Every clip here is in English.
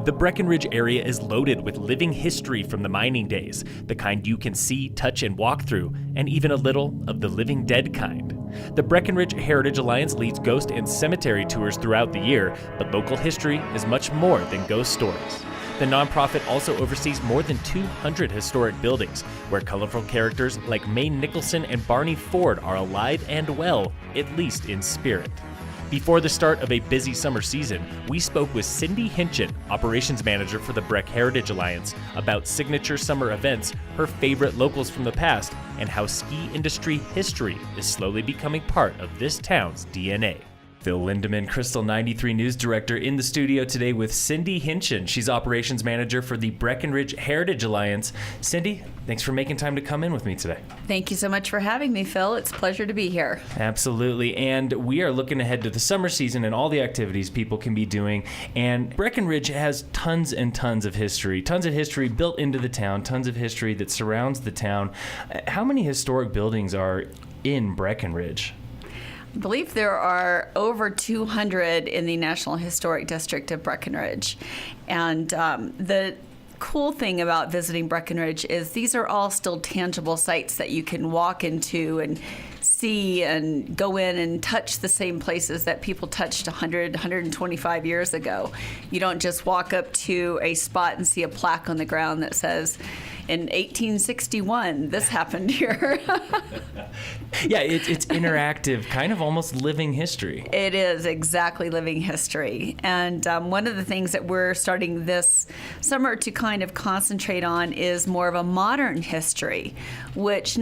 The Breckenridge area is loaded with living history from the mining days, the kind you can see, touch, and walk through, and even a little of the living dead kind. The Breck Heritage Alliance leads ghost and cemetery tours throughout the year, but local history is much more than ghost stories. The nonprofit also oversees more than 200 historic buildings, where colorful characters like Nicholson and Barney Ford are alive and well, at least in spirit. Before the start of a busy summer season, we spoke with Cindy Hintgen, operations manager for the Breck Heritage Alliance, about signature summer events, her favorite locals from the past, and how ski industry history is slowly becoming part of this town's DNA. Phil Lindeman, Krystal 93 News Director, in the studio today with Cindy Hintgen. She's operations manager for the Breckenridge Heritage Alliance. Cindy, thanks for making time to come in with me today. Thank you so much for having me, Phil. It's a pleasure to be here. Absolutely. And we are looking ahead to the summer season and all the activities people can be doing. And Breckenridge has tons and tons of history built into the town, tons of history that surrounds the town. How many historic buildings are in Breckenridge? I believe there are over 200 in the National Historic District of Breckenridge. And the cool thing about visiting Breckenridge is these are all still tangible sites that you can walk into and see and go in and touch the same places that people touched 100, 125 years ago. You don't just walk up to a spot and see a plaque on the ground that says, in 1861, this happened here. Yeah, it's interactive, kind of almost living history. It is exactly living history. And one of the things that we're starting this summer to kind of concentrate on is more of a modern history, which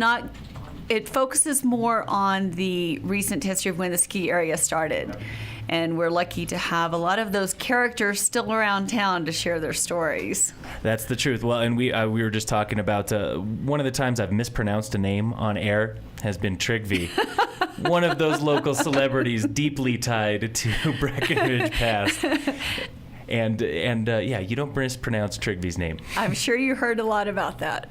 it focuses more on the recent history of when the ski area started. And we're lucky to have a lot of those characters still around town to share their stories. That's the truth. Well, and we were just talking about one of the times I've mispronounced a name on air has been Trigby. One of those local celebrities deeply tied to Breckenridge past. And yeah, you don't mispronounce Trigby's name. I'm sure you heard a lot about that.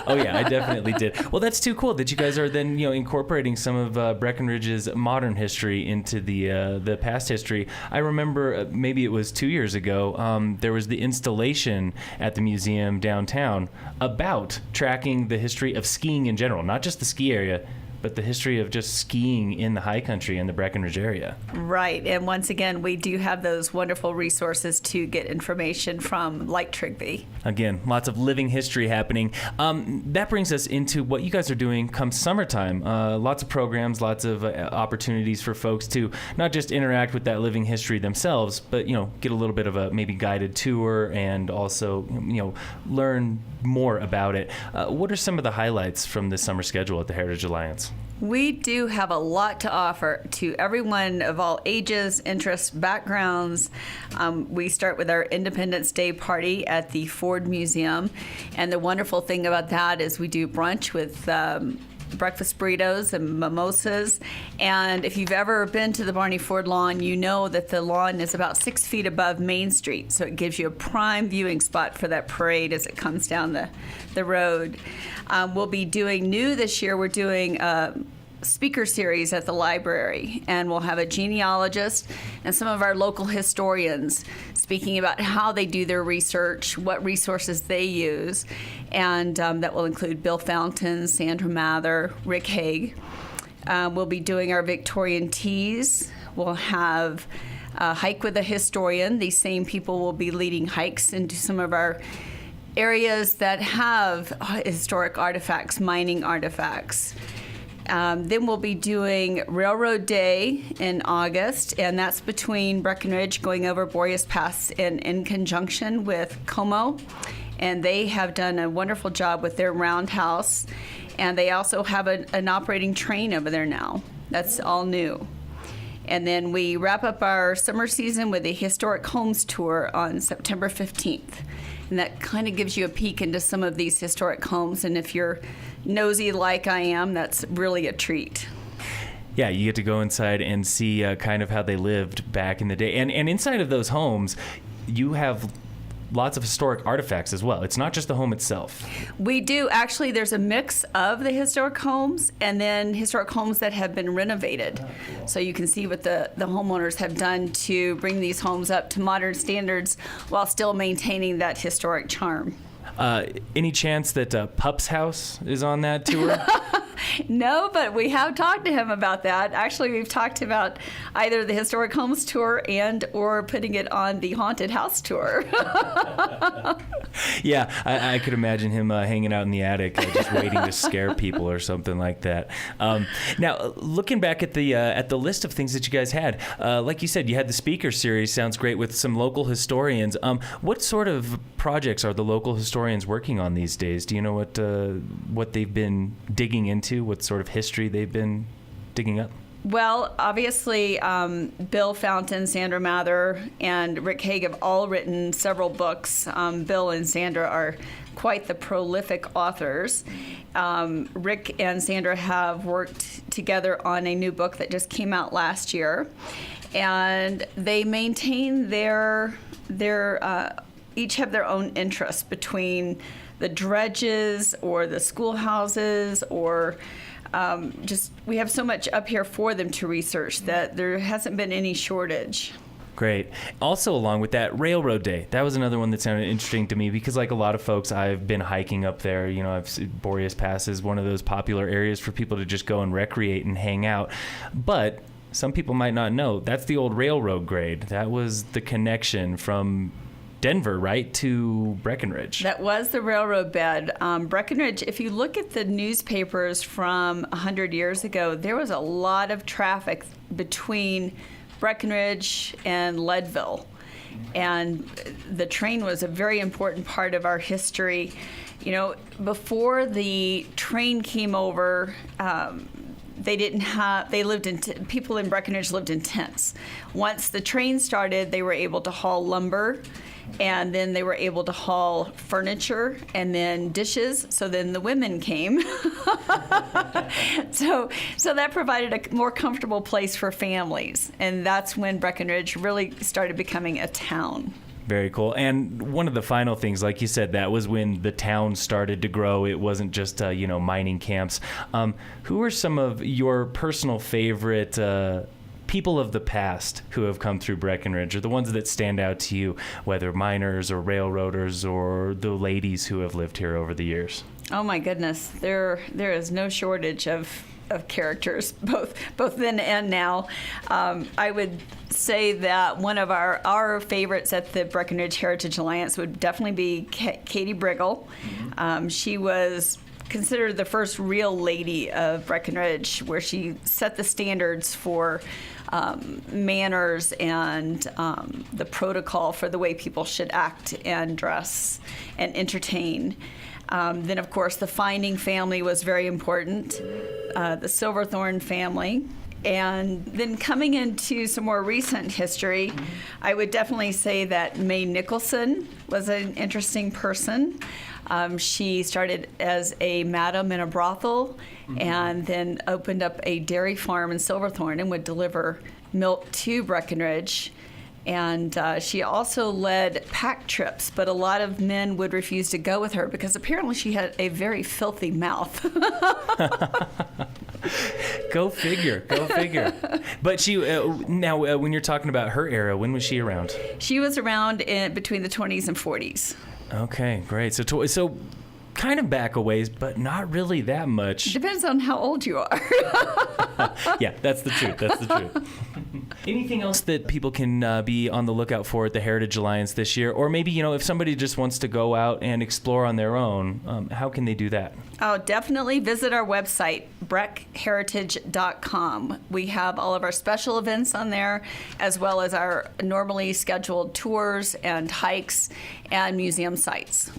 Oh yeah, I definitely did. Well, that's too cool that you guys are then incorporating some of Breckenridge's modern history into the past history. I remember maybe it was 2 years ago, there was the installation at the museum downtown about tracking the history of skiing in general, not just the ski area, but the history of just skiing in the high country in the Breckenridge area. Right. And once again, we do have those wonderful resources to get information from, like Trigby. Again, lots of living history happening. That brings us into what you guys are doing come summertime. Lots of programs, lots of opportunities for folks to not just interact with that living history themselves, but, get a little bit of a maybe guided tour and also, learn more about it. What are some of the highlights from the summer schedule at the Heritage Alliance? We do have a lot to offer to everyone of all ages, interests, backgrounds. We start with our Independence Day party at the Ford Museum. And the wonderful thing about that is we do brunch with breakfast burritos and mimosas. And if you've ever been to the Barney Ford lawn, you know that the lawn is about 6 feet above Main Street. So it gives you a prime viewing spot for that parade as it comes down the road. We'll be doing new this year. We're doing a speaker series at the library, and we'll have a genealogist and some of our local historians speaking about how they do their research, what resources they use, and that will include Bill Fountain, Sandra Mather, Rick Haig. We'll be doing our Victorian teas. We'll have a hike with a historian. These same people will be leading hikes into some of our areas that have historic artifacts, mining artifacts. Then we'll be doing Railroad Day in August, and that's between Breckenridge going over Boreas Pass and in conjunction with Como. And they have done a wonderful job with their roundhouse. And they also have an operating train over there now. That's all new. And then we wrap up our summer season with a historic homes tour on September 15th. And that kind of gives you a peek into some of these historic homes. And if you're nosy like I am, that's really a treat. Yeah, you get to go inside and see kind of how they lived back in the day. And inside of those homes, you have lots of historic artifacts as well. It's not just the home itself. We do. Actually, there's a mix of the historic homes and then historic homes that have been renovated. So you can see what the homeowners have done to bring these homes up to modern standards while still maintaining that historic charm. Any chance that Pup's house is on that tour? No, but we have talked to him about that. Actually, we've talked about either the Historic Homes Tour or putting it on the Haunted House Tour. Yeah, I could imagine him hanging out in the attic, just waiting to scare people or something like that. Now, looking back at the list of things that you guys had, like you said, you had the speaker series. Sounds great with some local historians. What sort of projects are the local historians working on these days? Do you know what they've been digging into? What sort of history they've been digging up? Well, obviously, Bill Fountain, Sandra Mather, and Rick Haig have all written several books. Bill and Sandra are quite the prolific authors. Rick and Sandra have worked together on a new book that just came out last year, and they maintain their each have their own interests between the dredges or the schoolhouses or we have so much up here for them to research that there hasn't been any shortage. Great. Also, along with that, Railroad Day. That was another one that sounded interesting to me because, like a lot of folks, I've been hiking up there. You know, Boreas Pass is one of those popular areas for people to just go and recreate and hang out. But some people might not know that's the old railroad grade. That was the connection from Denver, right, to Breckenridge. That was the railroad bed. Breckenridge, if you look at the newspapers from 100 years ago, there was a lot of traffic between Breckenridge and Leadville. And the train was a very important part of our history. You know, before the train came over, people in Breckenridge lived in tents. Once the train started, they were able to haul lumber, and then they were able to haul furniture and then dishes. So then the women came. So that provided a more comfortable place for families. And that's when Breckenridge really started becoming a town. Very cool. And one of the final things, like you said, that was when the town started to grow. It wasn't just, mining camps. Who are some of your personal favorite people of the past who have come through Breckenridge, or the ones that stand out to you, whether miners or railroaders or the ladies who have lived here over the years? Oh my goodness, there is no shortage of characters, both then and now. I would say that one of our favorites at the Breckenridge Heritage Alliance would definitely be Katie Briggle. Mm-hmm. She was considered the first real lady of Breckenridge, where she set the standards for manners and the protocol for the way people should act and dress and entertain. Then, of course, the Finding family was very important, the Silverthorne family. And then coming into some more recent history, I would definitely say that May Nicholson was an interesting person. She started as a madam in a brothel and then opened up a dairy farm in Silverthorne and would deliver milk to Breckenridge. And she also led pack trips, but a lot of men would refuse to go with her because apparently she had a very filthy mouth. Go figure. But she now, when you're talking about her era, when was she around? She was around between the 20s and 40s. Okay, great. So kind of back a ways, but not really that much. Depends on how old you are. Yeah, that's the truth. Anything else that people can be on the lookout for at the Heritage Alliance this year? Or maybe, if somebody just wants to go out and explore on their own, how can they do that? Oh, definitely visit our website, breckheritage.com. We have all of our special events on there, as well as our normally scheduled tours and hikes and museum sites.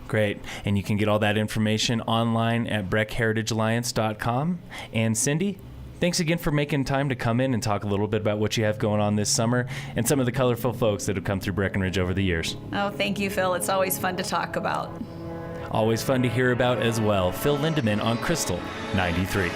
Great. And you can get all that information online at breckheritagealliance.com. And Cindy, thanks again for making time to come in and talk a little bit about what you have going on this summer and some of the colorful folks that have come through Breckenridge over the years. Oh, thank you, Phil. It's always fun to talk about. Always fun to hear about as well. Phil Lindeman on Krystal 93.